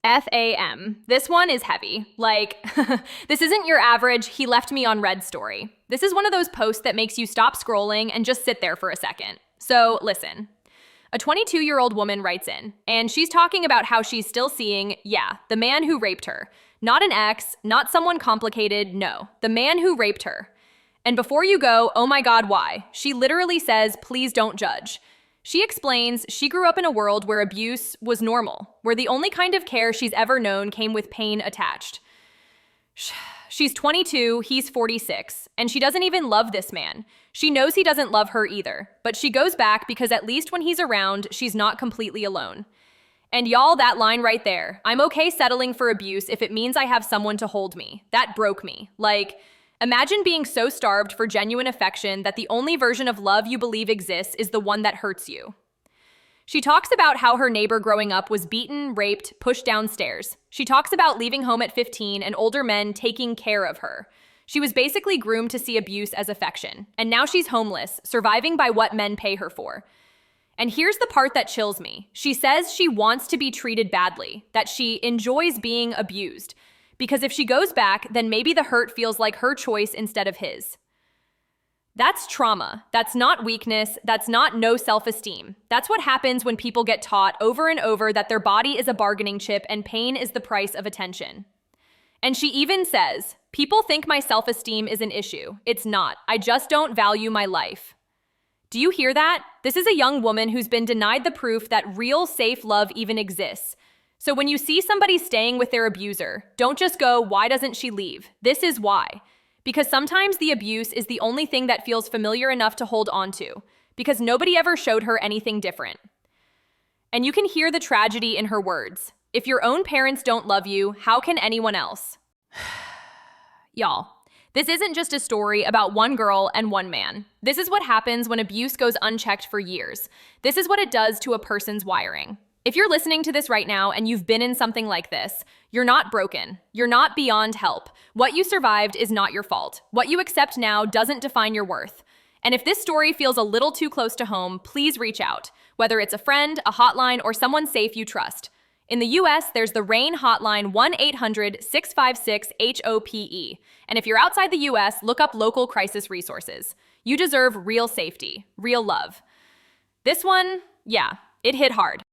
FAM. This one is heavy. Like, this isn't your average, he left me on red story. This is one of those posts that makes you stop scrolling and just sit there for a second. So listen. A 22-year-old woman writes in, and she's talking about how she's still seeing, the man who raped her. Not an ex, not someone complicated, no, the man who raped her. And before you go, oh my God, why? She literally says, please don't judge. She explains she grew up in a world where abuse was normal, where the only kind of care she's ever known came with pain attached. She's 22, he's 46, and she doesn't even love this man. She knows he doesn't love her either, but she goes back because at least when he's around, she's not completely alone. And y'all, that line right there, I'm okay settling for abuse if it means I have someone to hold me. That broke me. Like, imagine being so starved for genuine affection that the only version of love you believe exists is the one that hurts you. She talks about how her neighbor growing up was beaten, raped, pushed downstairs. She talks about leaving home at 15 and older men taking care of her. She was basically groomed to see abuse as affection, and now she's homeless, surviving by what men pay her for. And here's the part that chills me. She says she wants to be treated badly, that she enjoys being abused, because if she goes back, then maybe the hurt feels like her choice instead of his. That's trauma. That's not weakness. That's not no self-esteem. That's what happens when people get taught over and over that their body is a bargaining chip and pain is the price of attention. And she even says, people think my self-esteem is an issue. It's not. I just don't value my life. Do you hear that? This is a young woman who's been denied the proof that real, safe love even exists. So when you see somebody staying with their abuser, don't just go, why doesn't she leave? This is why. Because sometimes the abuse is the only thing that feels familiar enough to hold on to, because nobody ever showed her anything different. And you can hear the tragedy in her words. If your own parents don't love you, how can anyone else? Y'all, this isn't just a story about one girl and one man. This is what happens when abuse goes unchecked for years. This is what it does to a person's wiring. If you're listening to this right now and you've been in something like this, you're not broken. You're not beyond help. What you survived is not your fault. What you accept now doesn't define your worth. And if this story feels a little too close to home, please reach out, whether it's a friend, a hotline, or someone safe you trust. In the US, there's the RAINN Hotline 1-800-656-HOPE. And if you're outside the US, look up local crisis resources. You deserve real safety, real love. This one, it hit hard.